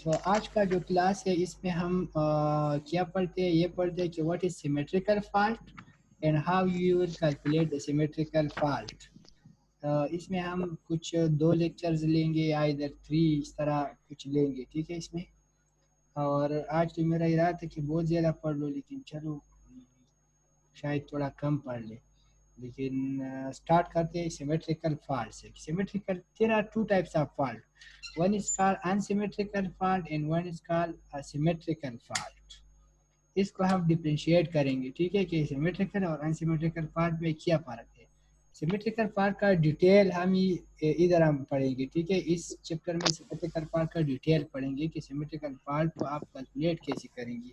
सो आज का जो क्लास है इसमें हम क्या पढ़ते हैं, ये पढ़ते हैं कि what is symmetrical fault and how you will calculate the symmetrical fault. इसमें हम कुछ 2 लेक्चर्स लेंगे या इधर 3 इस तरह कुछ लेंगे, ठीक है इसमें। और आज तो मेरा इरादा था कि बहुत ज़्यादा पढ़ लो, लेकिन चलो शायद थोड़ा कम पढ़ ले। लेकिन स्टार्ट करते हैं सिमेट्रिकल फॉल्ट से। Symmetrical, there are 2 types of fault, one is called unsymmetrical fault and one is called a symmetrical fault। इसको हम डिफरेंशिएट करेंगे, ठीक है, कि सिमेट्रिकल और अनसिमेट्रिकल फॉल्ट में क्या फ़र्क है। सिमेट्रिकल फॉल्ट का डिटेल हम इधर हम पढ़ेंगे, ठीक है। इस चैप्टर में सिमेट्रिकल फॉल्ट का डिटेल पढ़ेंगे कि सिमेट्रिकल फॉल्ट को आप कैलकुलेट कैसे करेंगे,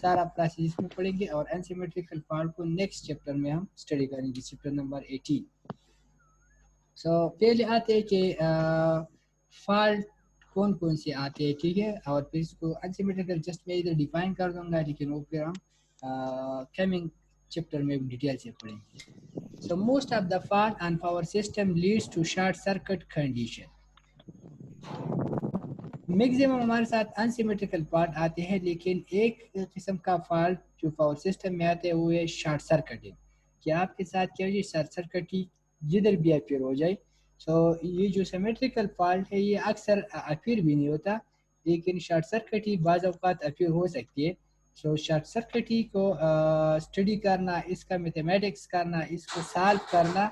सारा प्रोसेस इसमें पढ़ेंगे। और अनसिमेट्रिकल फॉल्ट को नेक्स्ट चैप्टर में हम स्टडी करेंगे, चैप्टर नंबर 18। सो पहले आते हैं कि फॉल्ट कौन कौन से आते हैं, ठीक है। और फिर इसको अनसिमेट्रिकल जस्ट मैं इधर डिफाइन कर दूंगा, लेकिन वो फिर हम कमिंग चैप्टर में डिटेल से पढ़ेंगे। So most of the fault on power system leads to short circuit condition. Maximum हमारे साथ अनसिमेट्रिकल फॉल्ट आते हैं, लेकिन एक किस्म का फॉल्ट जो पावर सिस्टम में आते हैं वो है शॉर्ट सर्किटिंग। कि आपके साथ क्या हो जाए, शॉर्ट सर्किट जिधर भी अपीयर हो जाए। सो ये जो सिमेट्रिकल फॉल्ट है ये अक्सर अपीयर भी नहीं होता, लेकिन शॉर्ट सर्किट ही बाज़ औक़ात अपीयर हो सकती है। सो शॉर्ट सर्किट को स्टडी करना, इसका मैथमेटिक्स करना, इसको सॉल्व करना,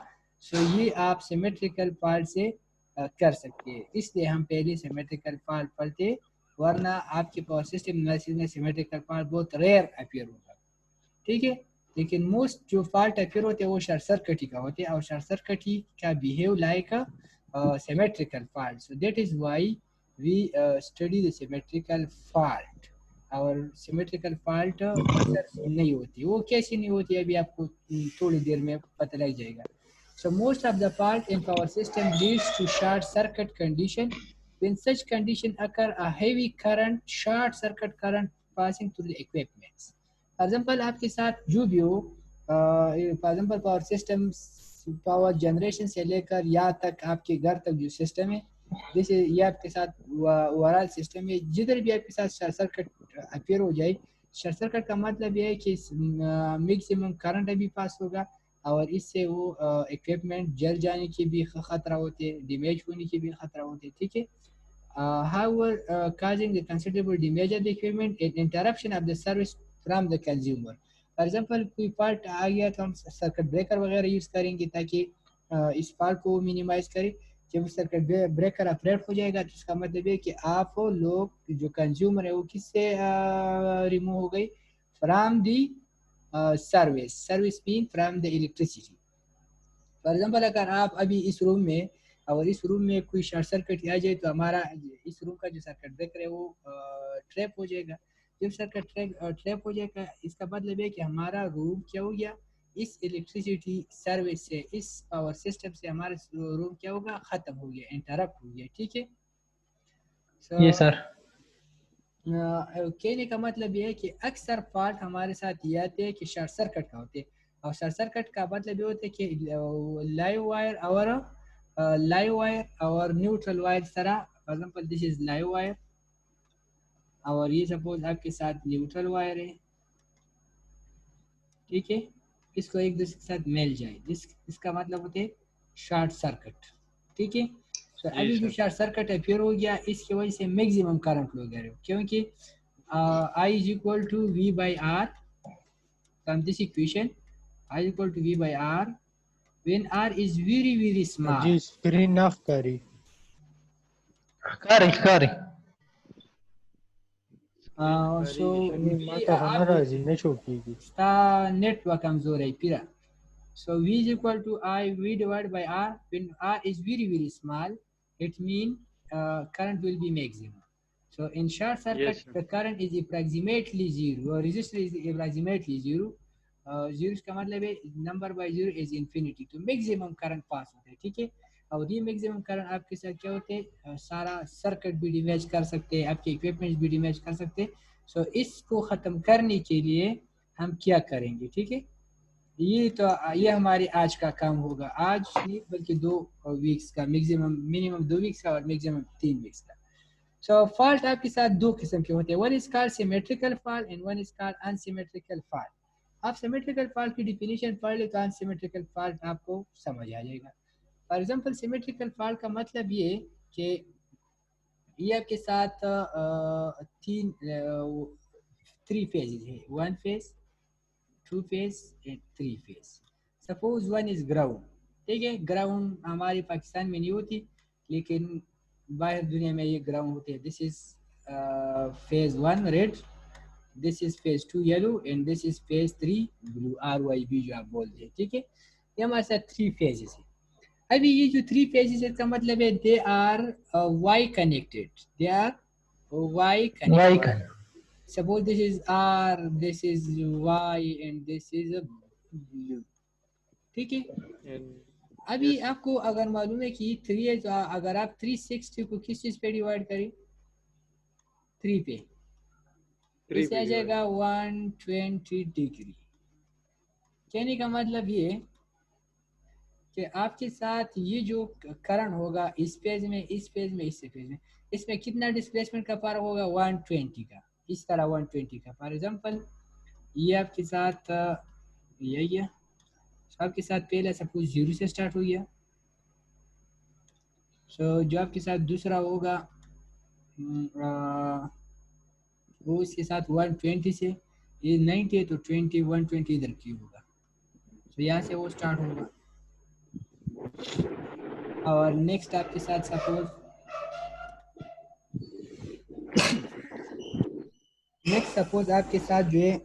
सो ये आप सिमेट्रिकल फॉल्ट से कर सकते हैं। इसलिए हम पहले सिमेट्रिकल फॉल्ट पढ़ते, वरना आपके पावर सिस्टम एनालिसिस में सिमेट्रिकल फॉल्ट बहुत रेयर अपीयर होगा, ठीक है। लेकिन मोस्ट जो फॉल्ट अपीयर होते हैं वो शॉर्ट सर्किट का होते हैं, और शॉर्ट सर्किट का behave like symmetrical fault. So that is why we study the symmetrical fault. और सिमेट्रिकल फॉल्ट अक्सर नहीं होती, वो कैसी नहीं होती अभी आपको थोड़ी देर में पता लग जाएगा। So most of the fault in power system leads to short circuit condition. When such condition occur, a heavy current, short circuit current passing through the equipments. For example, आपके साथ जो भी हो, for example power system, power generation से लेकर यहाँ तक आपके घर तक जो सिस्टम है, जैसे ये आपके साथ ओवरऑल सिस्टम है, जिधर भी आपके साथ शॉर्ट सर्किट अपीयर हो जाए, शॉर्ट सर्किट का मतलब ये है कि मैक्सिमम करंट अभी पास होगा, और इससे वो इक्विपमेंट जल जाने की भी खतरा होते हैं, डैमेज होने की भी खतरा होते हैं, ठीक है। However, causing the considerable damage of the equipment and interruption of the service from the consumer. For example कोई फॉल्ट आ गया तो हम सर्किट ब्रेकर वगैरह यूज़ करेंगे ताकि इस फॉल्ट को मिनिमाइज करें। जब सर्किट ब्रेकर ऑपरेट हो जाएगा तो इसका मतलब है कि आप लोग जो कंज्यूमर है वो किससे रिमूव हो गई, from the service mean from the electricity. For example अगर आप अभी इस रूम में, और इस रूम में कोई शॉर्ट सर्किट आ जाए तो हमारा इस रूम का जो सर्किट ब्रेकर है वो ट्रैप हो जाएगा। जब सर्किट ट्रैप हो जाएगा, इसका मतलब है कि हमारा रूम क्या हो गया, इस इलेक्ट्रिसिटी सर्विस से, इस पावर सिस्टम से हमारा रूम क्या होगा, ख़त्म हो गया, इंटरप्ट हो गया, ठीक है। ये सर कहने का मतलब ये है कि अक्सर फॉल्ट हमारे साथ ये आते हैं कि शॉर्ट सर्किट का होते हैं, और शॉर्ट सर्किट का मतलब ये होता है कि लाइव वायर और न्यूट्रल वायर तरह। For example this is live wire, और ये सपोज आपके साथ न्यूट्रल वायर है, ठीक है। इसको एक दूसरे के साथ मिल जाए, इसका मतलब होता है शॉर्ट सर्किट, ठीक है। तो अभी जो शॉर्ट सर्किट अपीयर हो गया, इसकी वजह से मैक्सिमम करंट फ्लो कर रहे हो, क्योंकि I is equal to V by R from this equation. I is equal to V by R when R is very small. जी स्क्रीन ऑफ करी करी So V आप इसका नेटवर्क कमजोर है फिर। So V is equal to V divided by R when R is very small. It means current will be maximum. So in short circuit, yes, the current is approximately zero, or resistance is approximately zero. Zero का मतलब है number by zero is infinity, तो maximum current pass होता है, ठीक है। और ये मैक्सिमम करंट आपके साथ क्या होते हैं, सारा सर्किट भी डैमेज कर सकते हैं, आपके इक्विपमेंट्स भी डैमेज कर सकते हैं। सो इसको ख़त्म करने के लिए हम क्या करेंगे, ठीक है। ये हमारे आज का काम होगा, आज नहीं बल्कि 2 वीक्स का, मिनिमम 2 वीक्स का और मैक्सिमम 3 वीक्स का। सो फॉल्ट आपके साथ दो किस्म के होते हैं, one is called symmetrical fault and one is called unsymmetrical fault. आप सिमेट्रिकल फॉल्ट की डिफिनीशन पढ़ ले तो अनसिमेट्रिकल फॉल्ट आपको समझ आ जाएगा। फॉर एग्जांपल सिमेट्रिकल फॉल्ट का मतलब ये कि ये आपके साथ तीन थ्री फेजेस है, one phase, two phase and three phase. Suppose one is ground, ठीक है, ग्राउंड हमारे पाकिस्तान में नहीं होती लेकिन बाहर दुनिया में ये ग्राउंड होते हैं। This is phase one red, this is phase two yellow and this is phase three blue, RYB जो आप बोलते हैं, ठीक है। ये हमारे साथ थ्री फेजेस है। अभी ये जो थ्री फेजेस है इसका मतलब है they are Y connected, they are Y Y connected. का Suppose this is R, this is Y and this is a blue, ठीक है। अभी yes, आपको अगर मालूम है कि थ्री है तो अगर आप 360 को किस चीज पे डिवाइड करें, थ्री पे, इसे आ जाएगा 120 डिग्री। कहने का मतलब ये कि आपके साथ ये जो करंट होगा इस पेज में, इस पेज में, इस पेज में, इसमें कितना डिस्प्लेसमेंट का फर्क होगा, 120 का। इस तरह 120 का। फॉर एग्जांपल ये आपके साथ यही है, आपके साथ पहला सपोज 0 से स्टार्ट हो गया। सो जो आपके साथ दूसरा होगा वो इसके साथ 120 से, ये 90 है तो 20 120 इधर की होगा। तो यहाँ से वो स्टार्ट होगा। और नेक्स्ट आपके साथ सपोज आपके साथ जो है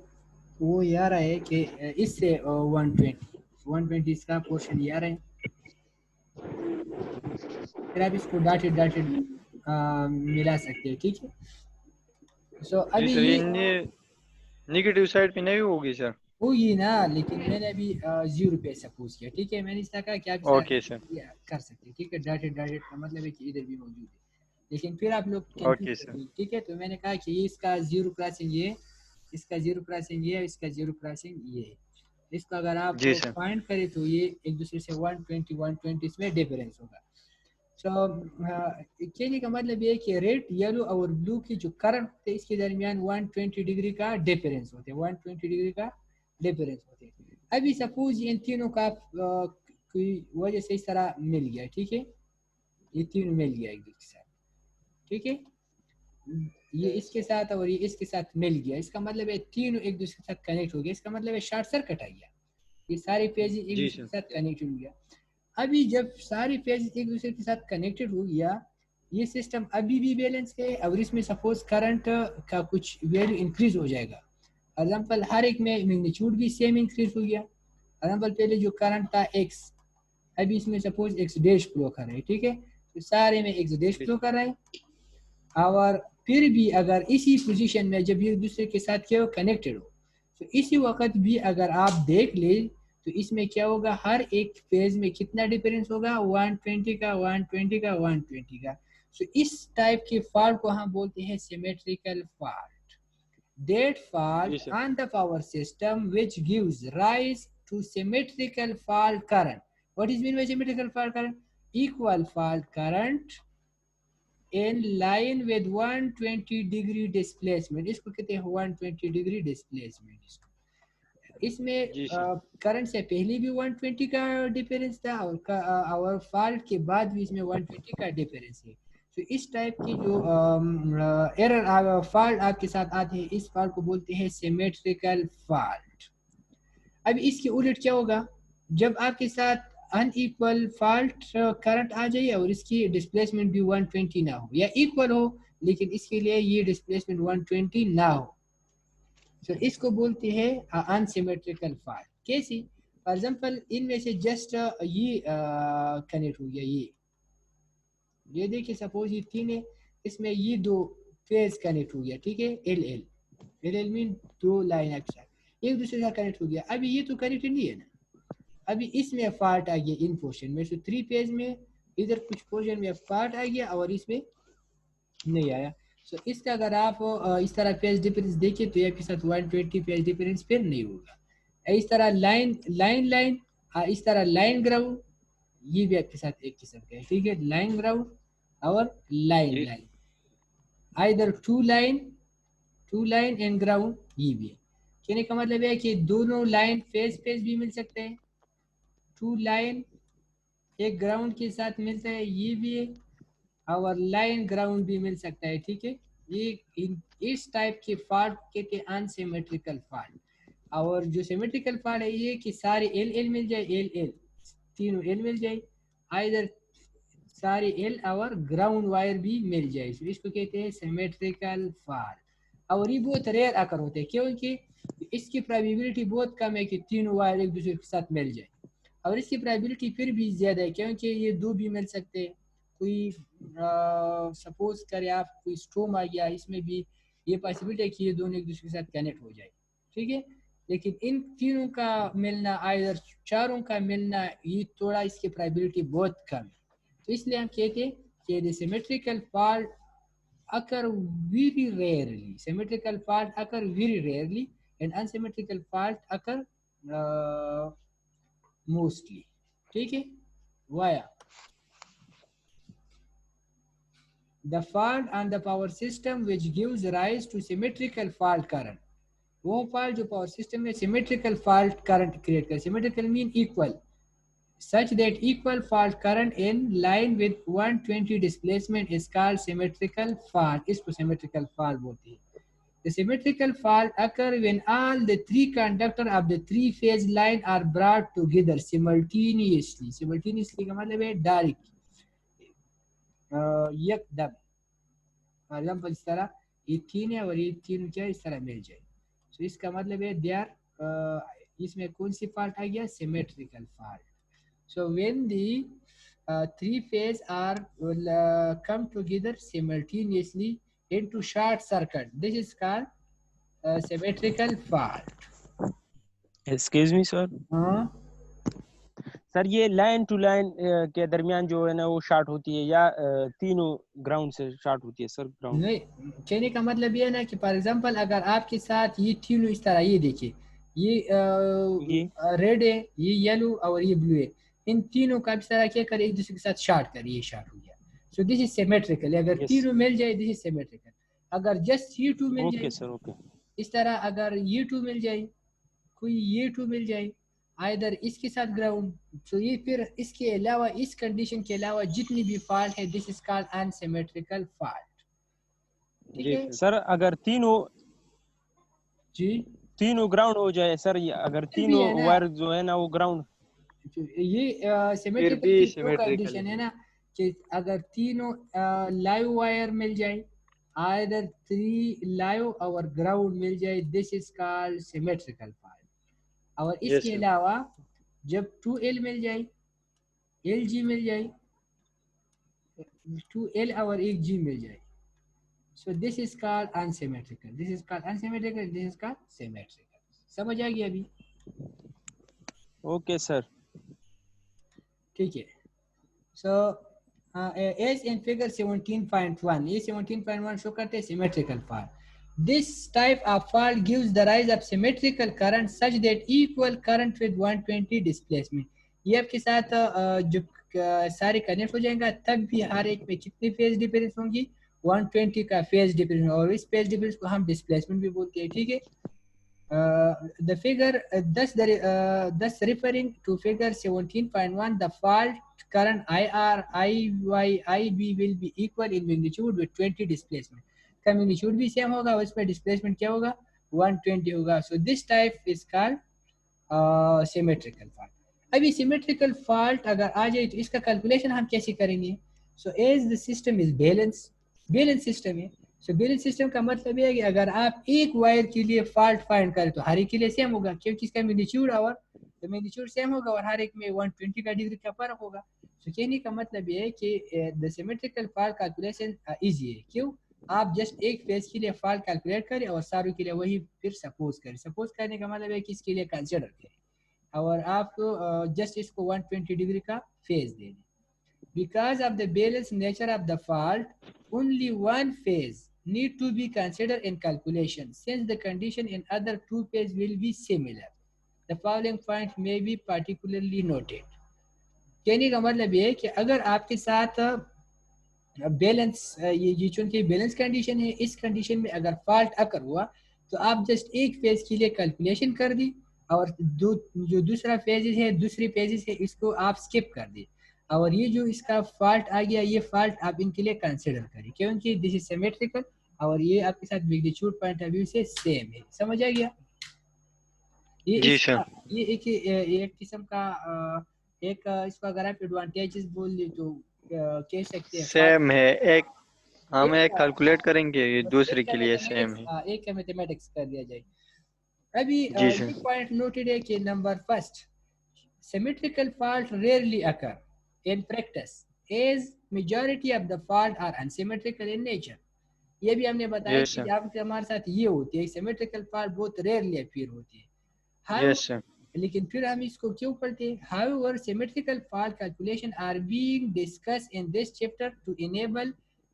वो ये आ रहा है कि इससे 120 इसका पोर्शन ये आ रहा है। फिर आप इसको डॉटेड मिला सकते हैं, ठीक है। सो अभी सर ये नेगेटिव साइड पे नहीं होगी सर? होगी ना, लेकिन मैंने अभी 0 पे सपोज किया, ठीक है। मैंने इस तरह कहा कि आप इस ओके सर, तरह कर सकते हैं, ठीक है। डॉटेड का मतलब है कि इधर भी मौजूद है, लेकिन फिर आप लोग ओके कंफ्यूज सर, होंगे, ठीक है। तो मैंने कहा कि ये इसका 0 क्रॉसिंग ये, इसका 0 क्रॉसिंग ये, इसका 0 क्रॉसिंग ये। इसको अगर आप जी सर, फाइंड करें तो ये एक दूसरे से 120 इसमें डिफरेंस होगा। सो कहने का मतलब ये है कि रेड, येलो और ब्लू की जो करंट होते हैं इसके दरमियान 120 डिग्री का डिफरेंस होते हैं, 120 डिग्री का डिफरेंस होते हैं। अभी सपोज इन तीनों का कोई वजह से इस तरह मिल गया, ठीक है, ये तीनों मिल गया एक दूसरे के साथ, ठीक है। ये इसके साथ और ये इसके साथ मिल गया, इसका मतलब है तीनों एक दूसरे के साथ कनेक्ट हो गया, इसका मतलब है शॉर्ट सर्किट आ गया, ये सारे पेज एक जी दूसरे सर, के साथ कनेक्टेड हो गया। अभी जब सारे पेज एक दूसरे के साथ कनेक्टेड हो गया, ये सिस्टम अभी भी बैलेंस है और इसमें सपोज करंट का कुछ वैल्यू इंक्रीज हो जाएगा। एग्जांपल हर एक में मैग्नीट्यूड भी सेम इंक्रीज हो गया। एग्जांपल पहले जो करंट था x, अभी इसमें सपोज x डैश फ्लो कर रहा है, ठीक है, तो सारे में x डैश फ्लो कर रहा है। और फिर भी अगर इसी पोजीशन में जब ये दूसरे के साथ क्या हो, कनेक्टेड हो, तो इसी वक्त भी अगर आप देख ले तो इसमें क्या होगा, हर एक फेज में कितना डिफरेंस होगा, 120 का, 120 का, 120 का। तो इस टाइप के फॉल्ट को हम बोलते हैं सिमेट्रिकल फॉल्ट। That जी fault sir, on the power system which gives rise to symmetrical fault current. What is mean by symmetrical fault current? Equal fault current in line with 120 degree displacement. इसको कहते हैं 120 degree displacement। इसमें जी sir, current से पहले भी 120 का difference था और फॉल्ट के बाद भी इसमें 120 का डिफरेंस है। तो इस टाइप की जो एरर फॉल्ट आपके साथ आते हैं इस फॉल्ट को बोलते हैं सिमेट्रिकल फॉल्ट। अब इसके उलट क्या होगा, जब आपके साथ अनइक्वल फॉल्ट करंट आ जाए और इसकी डिस्प्लेसमेंट भी 120 ना हो, या इक्वल हो लेकिन इसके लिए ये डिस्प्लेसमेंट 120 ना हो, तो इसको बोलते हैं अनसिमेट्रिकल फॉल्ट। कैसी, फॉर एग्जांपल इनमें से जस्ट ये कनेक्ट हो गया, ये देखिए सपोज ये तीन है, इसमें ये दो फेज कनेक्ट हो गया, ठीक है, L L L L mean दो लाइन अक्सर एक दूसरे से कनेक्ट हो गया। अभी ये तो कनेक्टेड नहीं है ना, अभी इसमें फॉल्ट आ गया इन पोर्शन में, तो थ्री फेज में इधर कुछ पोर्शन में फॉल्ट आ गया और इसमें नहीं आया। सो इसका अगर आप इस तरह फेज डिफरेंस देखिए तो आपके साथ 120 फेज डिफरेंस फिर नहीं होगा। इस तरह लाइन लाइन लाइन, इस तरह लाइन ग्राउंड, ये भी आपके साथ एक किस्म का है, ठीक है, लाइन ग्राउंड और लाइन जी line. Either two line and ground, ये भी है। कहने का मतलब है कि दोनों लाइन फेस भी मिल सकते हैं, टू लाइन एक ग्राउंड के साथ मिलता है, ये भी है, और लाइन ग्राउंड भी मिल सकता है, ठीक है। ये इस टाइप के फॉल्ट कहते हैं अनसिमेट्रिकल फॉल्ट। और जो सिमेट्रिकल फॉल्ट है ये कि सारे एल एल मिल जाए, एल एल तीनों एल मिल जाए, आइदर सारे एल और ग्राउंड वायर भी मिल जाए, तो इसको कहते हैं सिमेट्रिकल फॉल्ट। और ये बहुत रेयर आकर होते हैं क्योंकि इसकी प्रोबेबिलिटी बहुत कम है कि तीनों वायर एक दूसरे के साथ मिल जाए, और इसकी प्रोबेबिलिटी फिर भी ज़्यादा है क्योंकि ये दो भी मिल सकते हैं। कोई सपोज करें आप कोई स्टोम आ गया, इसमें भी ये पॉसिबिलिटी है कि ये दोनों एक दूसरे के साथ कनेक्ट हो जाए, ठीक है। लेकिन इन तीनों का मिलना, आइदर चारों का मिलना, ये थोड़ा इसकी प्रोबेबिलिटी बहुत कम है। तो इसलिए हम कहते हैं कि the symmetrical fault occur very rarely. Symmetrical fault occur very rarely, and unsymmetrical fault occur mostly. ठीक है। Why? The fault on the power system which gives rise to symmetrical fault current. वो fault जो power system में symmetrical fault current create करे, symmetrical mean equal, such that equal fault current in line with 120 displacement is called symmetrical fault. इसको symmetrical fault बोलते हैं। The symmetrical fault occur when all the three conductors of the three-phase line are brought together simultaneously. Simultaneously का मतलब है direct, एकदम। For example इस तरह ये तीन है और ये तीन क्या इस तरह मिल जाए, तो इसका मतलब है दे आर, इसमें कौन सी फॉल्ट आ गया, symmetrical fault. So when the three phase are will come together simultaneously into short circuit, this is called symmetrical fault. Excuse me sir, हाँ सर ये लाइन टू लाइन के दरमियान जो है ना वो शॉर्ट होती है या तीनों ग्राउंड से शॉर्ट होती है सर? ग्राउंड नहीं, कहने का मतलब ये है ना कि फॉर एग्जांपल अगर आपके साथ ये तीनों इस तरह, ये देखिए ये रेड है, ये येलो और ये ब्लू है, इन तीनों का इस तरह क्या करे, एक दूसरे के साथ शॉर्ट करे, ये शॉर्ट हो गया। So this is symmetrical. अगर Yes. तीनों मिल जाए दिस इज सिमेट्रिकल। अगर जस्ट ये टू मिल जाए ओके सर, ओके। इस तरह, अगर ये टू मिल जाए, कोई ये टू मिल जाए, आइदर इसके साथ ग्राउंड, तो ये फिर इसके अलावा, इस कंडीशन के अलावा जितनी भी फॉल्ट है, this is called unsymmetrical fault. ठीक है सर अगर तीनों जी, तीनों ग्राउंड हो जाए सर, अगर फिर भी तीनों है ना, वायर जो है ना वो ग्राउंड, ये सिमेट्रिकल भी की जो symmetrical कंडीशन है ना कि अगर तीनों लाइव वायर मिल जाए, आइदर थ्री लाइव और ग्राउंड मिल जाए, this is called symmetrical fault. और इसके sir. अलावा जब 2L मिल जाए, LG मिल जाए, 2L और एक G मिल जाए, so this is called unsymmetrical, this is called unsymmetrical, this is called symmetrical। समझ आ गया अभी? Okay sir. ठीक है। so as in figure 17.1, ये 17.1 शो करते हैं symmetrical fault. This type of fault gives the rise of symmetrical current such that equal current with 120 displacement। ये आपके साथ जब सारे कनेक्ट हो जाएगा तब भी हर एक में कितनी फेज डिफरेंस होंगी, 120 का फेज डिफरेंस, और इस फेज डिफरेंस को हम डिस्प्लेसमेंट भी बोलते हैं, ठीक है। The figure thus referring to figure 17.1, the fault current IR, IY, IB will be equal in magnitude with 20 displacement। का magnitude भी सेम होगा और इसमें displacement क्या होगा, 120 होगा। So this type is called symmetrical fault। अभी symmetrical fault अगर आ जाए तो इसका कैलकुलेशन हम कैसे करेंगे? So as the system is balance system है, so बैलेंस सिस्टम का मतलब है कि अगर आप एक वायर के लिए फॉल्ट फाइंड करें तो हर एक के लिए सेम होगा क्योंकि इसका मैग्नीट्यूड और मैग्नीट्यूड सेम होगा और हर एक में 120 का डिग्री का फर्क होगा। तो कहने का मतलब ये है कि the symmetrical fault calculation easy है। क्यों? आप जस्ट एक फेज के लिए फॉल्ट कैलकुलेट करें और सारों के लिए वही फिर सपोज करें। सपोज करने का मतलब है कि इसके लिए कंसिडर करें और आपको जस्ट इसको 120 डिग्री का फेज दे दें। Because of the balanced nature of the fault, only one phase need to be considered in calculation since the condition in other two phases will be similar. The following point may be particularly noted। कहने का मतलब ये है कि अगर आपके साथ balance, ये चूंकि बैलेंस कंडीशन है, इस कंडीशन में अगर फॉल्ट अकर हुआ तो आप जस्ट एक फेज के लिए कैलकुलेशन कर दी और जो दूसरा फेज है, दूसरी फेजेस है, इसको आप स्किप कर दी और ये जो इसका फॉल्ट आ गया, ये फॉल्ट आप इनके लिए कंसिडर करें क्योंकि दिस इज सिमेट्रिकल और ये आपके साथ मैग्नीट्यूड पॉइंट ऑफ व्यू से सेम है। समझ आ गया? ये जी इसका सर। ये एक किस्म का इसको अगर आप एडवांटेजेस बोल ले तो कह सकते हैं फॉल्ट सेम है, एक हम एक एक कैलकुलेट करेंगे, ये बस दूसरे के लिए सेम है। एक का मैथमेटिक्स कर दिया जाए। अभी जी ये सर। पॉइंट नोटेड है कि number first, symmetrical fault rarely occur in practice as majority of the fault are unsymmetrical in nature। ये भी हमने बताया यस कि सर। आपके हमारे साथ ये होती है, symmetrical fault बहुत rarely appear होती है। Yes However, sir. लेकिन फिर हम इसको क्यों पढ़ते हैं? However, symmetrical fault calculation are being discussed in this chapter to enable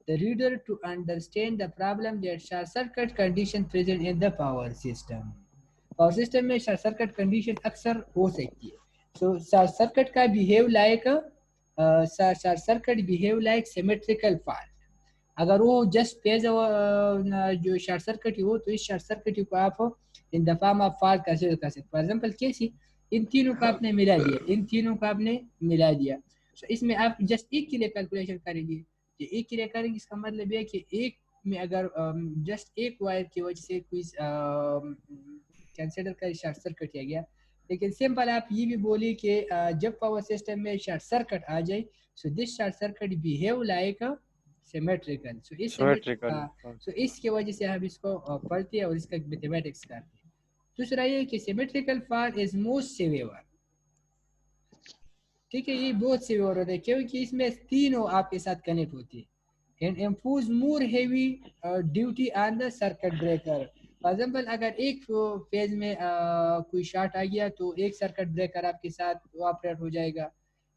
the reader to understand the problem that short circuit condition present in the power system। Power system में short circuit condition अक्सर हो सकती है। So short circuit का behave like short circuit behave like symmetrical fault. अगर वो just page जो short circuit हो तो इस शॉर्ट सर्किट को आप in the form of fault consider कर सकते। फॉर एग्जांपल कैसी, इन तीनों को आपने मिला दिया, इन तीनों को आपने मिला दिया, तो इसमें आप जस्ट एक के लिए कैलकुलेशन करेंगे। ये एक के लिए करेंगे इसका मतलब है कि एक में अगर जस्ट एक वायर की वजह से कोई कंसिडर कर शॉर्ट सर्किट किया गया, लेकिन सिंपल आप ये भी बोली कि जब पावर सिस्टम में शॉर्ट सर्किट आ जाए so this short circuit behave like symmetrical. So इस सिमेट्रिकल। सो इसकी वजह से हम इसको पढ़ते हैं और इसका मैथमेटिक्स करते हैं। दूसरा ये कि symmetrical fault is most severe. ठीक है, ये बहुत सिवियर होता है क्योंकि इसमें तीनों आपके साथ कनेक्ट होती है and impose more heavy duty on the circuit breaker। For example अगर एक फेज में कोई शॉर्ट आ गया तो एक सर्किट ब्रेकर आपके साथ ऑपरेट हो जाएगा,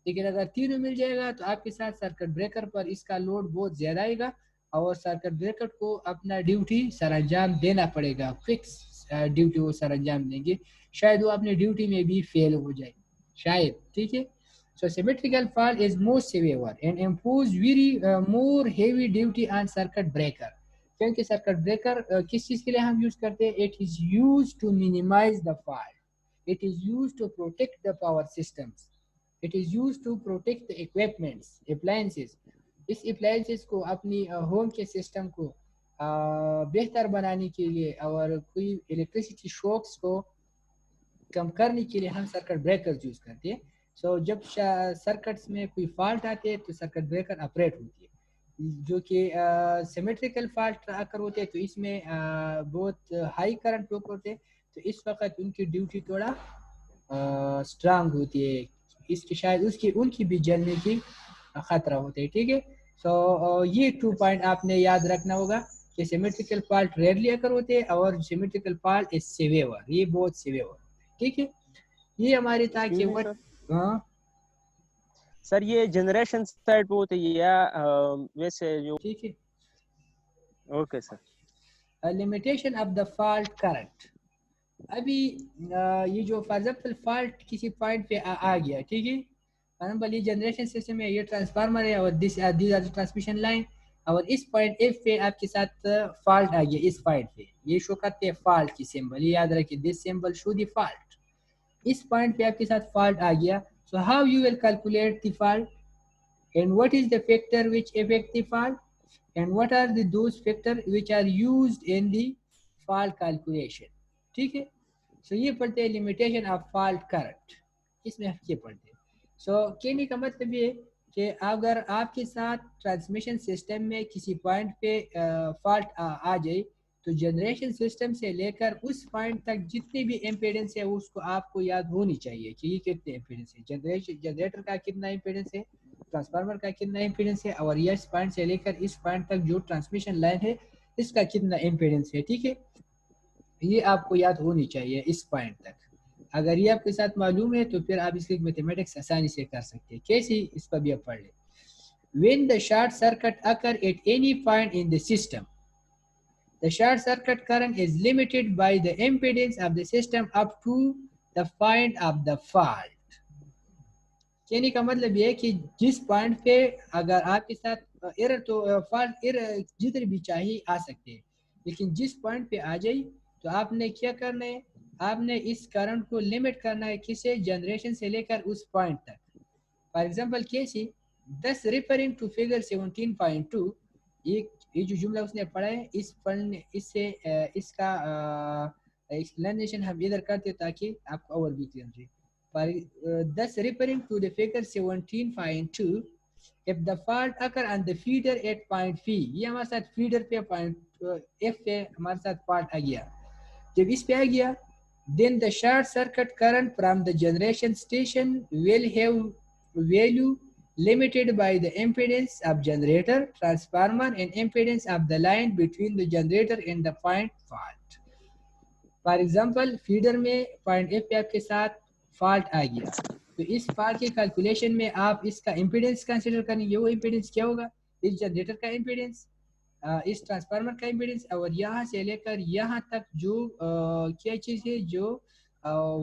लेकिन अगर तीनों मिल जाएगा तो आपके साथ सर्किट ब्रेकर पर इसका लोड बहुत ज़्यादा आएगा और सर्किट ब्रेकर को अपना ड्यूटी सरअंजाम देना पड़ेगा, फिक्स ड्यूटी वो सरअंजाम देंगे, शायद वो अपने ड्यूटी में भी फेल हो जाए शायद। ठीक है, so symmetrical fault is most severe and impose very more heavy duty on circuit breaker। क्योंकि सर्किट ब्रेकर किस चीज़ के लिए हम यूज करते हैं? It is use to minimize the fault, it is use to protect the power systems, it is use to protect the equipments appliances. इस appliances को अपनी होम के सिस्टम को बेहतर बनाने के लिए और कोई इलेक्ट्रिसिटी शॉक्स को कम करने के लिए हम सर्किट ब्रेकर्स यूज करते हैं। सो जब सर्किट्स में कोई फॉल्ट आते हैं तो सर्किट ब्रेकर ऑपरेट होती है, जो कि सिमेट्रिकल फॉल्ट आकर होते हैं तो इसमें बहुत हाई करंट फ्लो होते हैं, तो इस वक्त उनकी ड्यूटी थोड़ा स्ट्रांग होती है, इसकी शायद उसकी उनकी भी जलने की खतरा होता है। ठीक है, सो ये 2 पॉइंट आपने याद रखना होगा कि सिमेट्रिकल फॉल्ट रेयरली अकर होते हैं और सिमेट्रिकल फॉल्ट इज सिवियर, ये बहुत सिवियर। ठीक है, ये हमारी था कि व्हाट। हाँ सर ये जनरेशन साइड पे होती है या वैसे जो? ठीक है, okay sir. Limitation of the fault current. अभी ये जो फॉर एग्जांपल फॉल्ट किसी पॉइंट पे आ गया, ठीक है, फॉर एग्जांपल ये जनरेशन सिस्टम है, ये ट्रांसफार्मर है और दिस आर ट्रांसमिशन लाइन, और इस पॉइंट एफ पे आपके साथ फॉल्ट आ गया, इस पॉइंट पे ये शो करते हैं फॉल्ट की सिंबल, ये याद रखिए this symbol show the fault. इस पॉइंट पे आपके साथ फॉल्ट आ गया, so how you will calculate the fault and what is the factor which affect the fault and what are the those factor which are used in the fault calculation। ठीक है, सो ये पढ़ते हैं लिमिटेशन ऑफ फॉल्ट करंट, इसमें हम ये पढ़ते हैं। सो कहने का मतलब ये कि अगर आपके साथ ट्रांसमिशन सिस्टम में किसी पॉइंट पे फॉल्ट आ जाए तो जनरेशन सिस्टम से लेकर उस पॉइंट तक जितने भी इम्पीडेंस है उसको आपको याद होनी चाहिए कि ये कितने इम्पीडेंस है, जनरेटर का कितना इम्पीडेंस है, ट्रांसफार्मर का कितना इम्पीडेंस है, और इस पॉइंट से लेकर इस पॉइंट तक जो ट्रांसमिशन लाइन है इसका कितना इम्पीडेंस है। ठीक है, ये आपको याद होनी चाहिए इस पॉइंट तक। अगर ये आपके साथ मालूम है तो फिर आप इसकी मैथमेटिक्स आसानी से कर सकते हैं। कैसे, इसका भी आप पढ़ लें। When the short circuit occur at any point in the system, the short circuit current is limited by the impedance of the system up to the point of the fault। कहने का मतलब ये है कि जिस पॉइंट पे अगर आपके साथ एरर तो फॉल्ट एरर जिधर भी चाहिए आ सकते हैं, लेकिन जिस पॉइंट पे आ जाए तो आपने क्या करना है, आपने इस करंट को लिमिट करना है किसे, जनरेशन से लेकर उस पॉइंट तक। फॉर एग्जांपल कैसे, दस रिफरिंग टू फिगर 17.2, ये जो जुमला उसने पढ़ा है इस पढ़ने इससे इसका एक्सप्लेनेशन हम इधर करते ताकि आपको और भी क्लियर रहे। Thus referring to the figure 17.2, if the fault occur on the feeder at point P, ये हमारे साथ feeder पे point F पे हमारे साथ fault आ गया, जब इस पे आ गया then the short circuit current from the generation station will have value limited by the impedance of generator, transformer and impedance of the line between the generator and the point fault. For example, feeder में point F पे आपके साथ fault आ गया, तो इस fault के calculation में आप इसका इम्पीडेंस कंसीडर करेंगे। वो इम्पीडेंस क्या होगा, इस जनरेटर का इम्पीडेंस, इस ट्रांसफार्मर का इम्पीडेंस, और यहाँ से लेकर यहाँ तक जो क्या चीज़ है, जो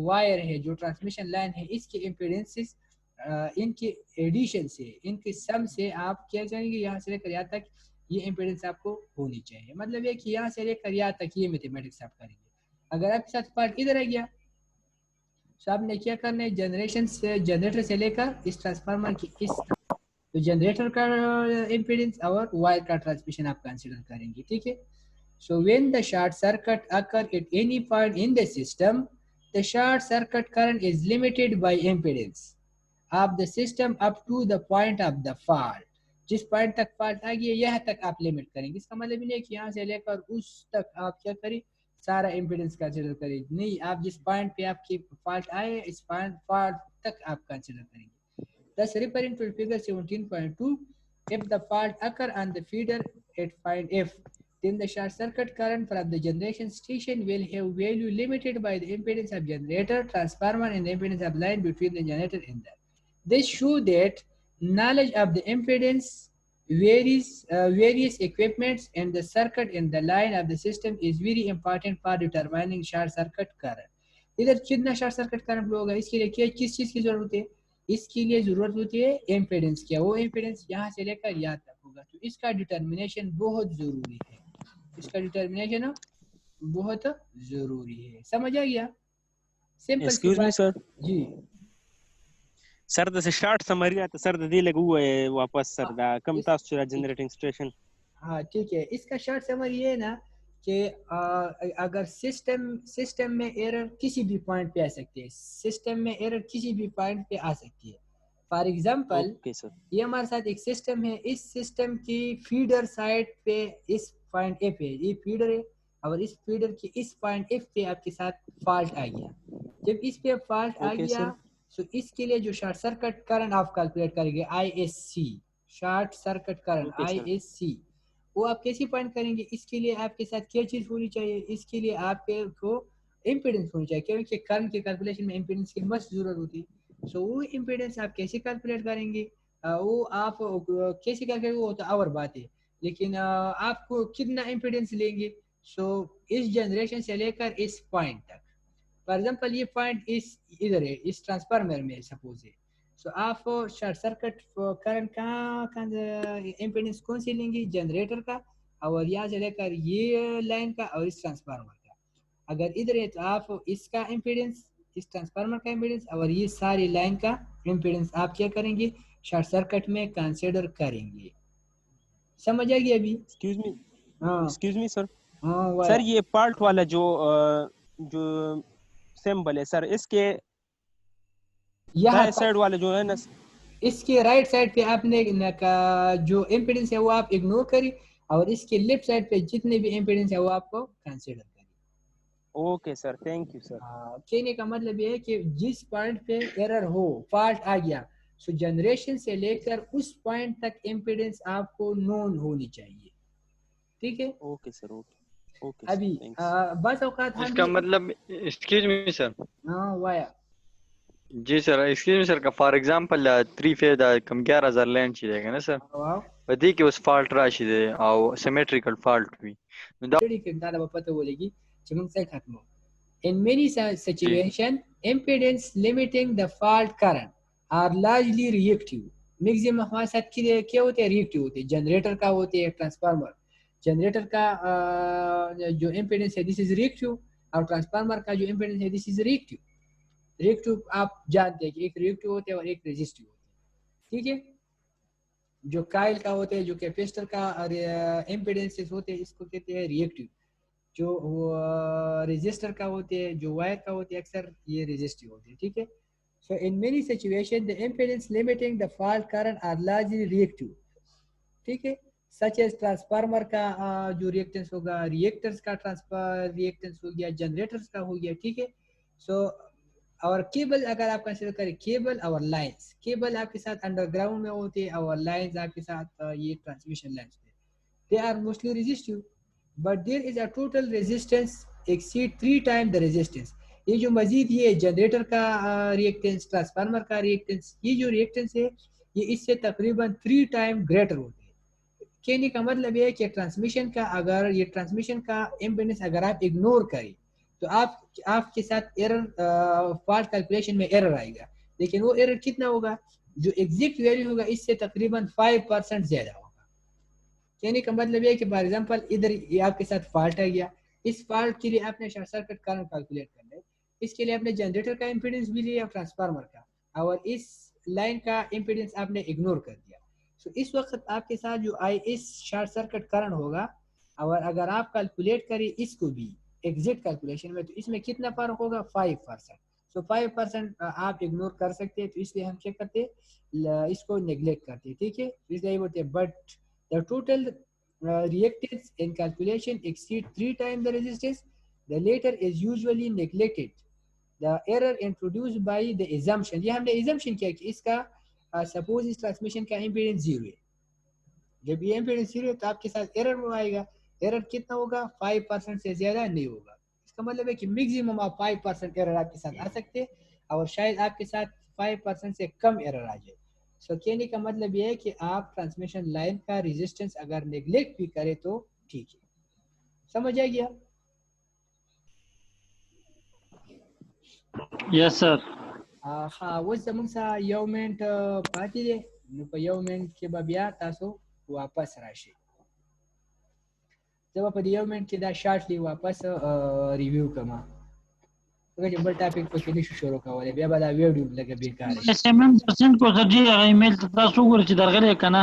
वायर है, जो ट्रांसमिशन लाइन है, इसके इम्पीडेंसेस इनके एडिशन से, इनके सम से आप क्या करेंगे, यहाँ से लेकर यहाँ तक ये इम्पीडेंस आपको होनी चाहिए। मतलब ये कि यहाँ से लेकर यहाँ तक ये मैथमेटिक्स आप करेंगे। अगर आपके साथ पार्ट इधर आ गया तो आपने क्या करना है, जनरेशन से, जनरेटर से लेकर इस ट्रांसफार्मर की इस, तो जनरेटर का इम्पीडेंस और वायर का ट्रांसमिशन आप कंसीडर करेंगे, ठीक है। So when the short circuit occur at any point in the system, the short circuit current is limited by impedance of the system up to the point of the fault. जिस point तक fault आ गया यहाँ तक आप limit करेंगे। इसका मतलब नहीं है कि यहाँ से लेकर उस तक आप क्या करें, सारा इम्पीडेंस कंसीडर करें, नहीं, आप जिस पॉइंट पे आपकी फॉल्ट आए इस पॉइंट फॉल्ट तक आप कंसीडर करेंगे। Thus referring to figure 17.2, if the fault occur on the feeder at point F, then the short circuit current from the generation station will have value limited by the impedance of generator, transformer and the impedance of line between the generator and the. This show that knowledge of the impedance various equipments and the circuit in the line of the system is very important for determining short circuit current. इधर कितना short circuit current होगा, इसके लिए क्या किस चीज की जरूरत है, इसके लिए जरूरत होती है इम्पीडेंस की। वो इम्पीडेंस यहाँ से लेकर यहाँ तक होगा, तो इसका डिटर्मिनेशन बहुत जरूरी है, इसका डिटर्मिनेशन बहुत जरूरी है। समझ आ गया? Simple. Excuse me sir ji sir the short summary आता सर द दिले हुए वापस सर दा कम तास जनरेटिंग स्टेशन। हाँ ठीक है, इसका शॉर्ट समरी ये है ना कि अगर सिस्टम में एरर किसी भी पॉइंट पे आ सकती है, सिस्टम में एरर किसी भी पॉइंट पे आ सकती है। फॉर एग्जांपल ये हमारे साथ एक सिस्टम है, इस सिस्टम की फीडर साइड पे इस पॉइंट ए पे ये फीडर है, और इस फीडर की इस पॉइंट एफ पे आपके साथ फॉल्ट आ गया। जब इस पे फॉल्ट आ गया तो इसके लिए जो शॉर्ट सर्किट करंट आप कैलकुलेट करेंगे ISC, short circuit current ISC, वो आप कैसे फाइंड करेंगे, इसके लिए आपके साथ क्या चीज होनी चाहिए, इसके लिए आपको इम्पीडेंस होनी चाहिए, क्योंकि करंट के कैलकुलेशन में इम्पीडेंस की मस्त जरूरत होती है। सो वो इम्पीडेंस आप कैसे कैलकुलेट करेंगे, वो आप कैसे कैलकुलेट, वो तो और बात है, लेकिन आपको कितना इम्पीडेंस लेंगे। सो इस जनरेशन से लेकर इस पॉइंट तक, फॉर एग्जांपल ये पॉइंट इस इधर है, इस ट्रांसफार्मर में सपोज है, सो आप शॉर्ट सर्किट करंट का इम्पीडेंस कौन सी लेंगे, जनरेटर का, और यहाँ से लेकर ये लाइन का और इस ट्रांसफार्मर का। अगर इधर है तो आप इसका इम्पीडेंस, इस ट्रांसफार्मर का इम्पीडेंस और ये सारी लाइन का इम्पीडेंस आप क्या करेंगे, शॉर्ट सर्किट में कंसीडर करेंगे। समझ आ गया अभी? Excuse me sir. हाँ सर ये पार्ट वाला जो सिंबल है सर, इसके यहाँ साइड वाले जो है ना, इसके राइट साइड पे आपने का जो इम्पीडेंस है वो आप इग्नोर करिए, और इसके लेफ्ट साइड पे जितने भी इम्पीडेंस है वो आपको कंसीडर करिए। Okay sir, thank you sir. कहने का मतलब ये है कि जिस पॉइंट पे एरर हो, फॉल्ट आ गया, सो जनरेशन से लेकर उस पॉइंट तक इम्पीडेंस आपको नोन होनी चाहिए, ठीक है? ओके सर, ओके अभी बस औकात हम इसका मतलब, एक्सक्यूज मी सर। हाँ वाया जी सर, एक्सक्यूज मी सर का for example 3 phase come 11,000 land चाहिए ना सर, वदी के उस फॉल्ट राशि दे और सिमेट्रिकल फॉल्ट भी थोड़ी के दादा पता बोलेगी चमन से खत्म हो। In many situations, impedance limiting the fault current are largely reactive. Maximum हमारे साथ क्या होते हैं, रिएक्टिव होते हैं, जनरेटर का होते हैं, ट्रांसफार्मर, जनरेटर का जो इम्पीडेंस है दिस इज रिएक्टिव, और ट्रांसफार्मर का जो इम्पीडेंस है दिस इज रिएक्टिव। रिएक्टिव आप जानते हैं कि एक रिएक्टिव होते हैं और एक रेजिस्टिव होते हैं, ठीक है। जो काइल का होते हैं, जो कैपेसिटर का इम्पीडेंसेस होते हैं, इसको कहते हैं रिएक्टिव। जो रेजिस्टर का होते हैं, जो वायर का होते हैं, अक्सर ये रेजिस्टिव होते हैं, ठीक है। So in many situations the impedance limiting the fault current are largely reactive, ठीक है। सच एज ट्रांसफार्मर का जो रिएक्टेंस होगा, रिएक्टर्स का ट्रांसफर रिएक्टेंस हो गया, जनरेटर्स का हो गया, ठीक है। सो और केबल अगर आप कंसीडर करें, केबल और लाइंस, केबल आपके साथ अंडरग्राउंड में होते हैं और लाइंस आपके साथ ये transmission lines, they are mostly resistive, but there is a total resistance exceed 3 time the resistance. ये जो मजीद ये जनरेटर का रिएक्टेंस, ट्रांसफार्मर का रिएक्टेंस, ये जो रिएक्टेंस है ये इससे तकरीबन 3 टाइम ग्रेटर होते हैं। कहने का मतलब ये है कि ट्रांसमिशन का, अगर ये ट्रांसमिशन का इम्पीडेंस अगर आप इग्नोर करें तो आपके साथ एरर, फॉल्ट कैलकुलेशन में एरर आएगा, लेकिन वो एरर कितना होगा, जो एग्जैक्ट वैल्यू होगा इससे तकरीबन 5% ज्यादा होगा। कहने का मतलब ये है कि फॉर एग्जांपल इधर ये आपके साथ फॉल्ट आ गया, इस फॉल्ट के लिए आपने शॉर्ट सर्किट करंट कैलकुलेट करना है, इसके लिए आपने जनरेटर का इम्पीडेंस भी लिया, ट्रांसफार्मर का, और इस लाइन का इम्पीडेंस आपने इग्नोर कर दिया। सो इस वक्त आपके साथ जो इस शॉर्ट सर्किट करंट होगा, और अगर आप कैलकुलेट करें इसको भी एग्जैक्ट कैलकुलेशन में, तो इसमें कितना फर्क होगा, 5%। सो 5% आप इग्नोर कर सकते हैं, तो इसलिए हम क्या करते हैं, इसको नेग्लेक्ट करते हैं, ठीक है। इसलिए बोलते हैं but the total reactance in calculation exceed 3 times the resistance, the later is usually neglected. The error introduced by the assumption, ये हमने assumption किया कि इसका suppose इस ट्रांसमिशन का इम्पीडेंस 0 है, जब ये इम्पीडेंस 0 है तो आपके साथ एरर में आएगा, एरर कितना होगा, 5% से ज्यादा नहीं होगा। इसका मतलब है कि मैक्सिमम आप 5% एरर आपके साथ आ सकते हैं, और शायद आपके साथ 5% से कम एरर आ जाए। सो कहने का मतलब ये है कि आप ट्रांसमिशन लाइन का रेजिस्टेंस अगर नेग्लेक्ट भी करें तो ठीक है। समझ आ गया? Yes sir. हाँ, वो जमंग सा योमेंट पाती दे नु पे योमेंट के बबिया तासो वापस राशि, जब आप योमेंट के दा शॉर्टली वापस रिव्यू कमा तो जब टॉपिक पे के शुरू कावले बया बदा वीडियो लगे बेकार है। एसएमएम परसेंट को सर जी ईमेल तासो गुरची दरगले कना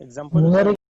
एग्जांपल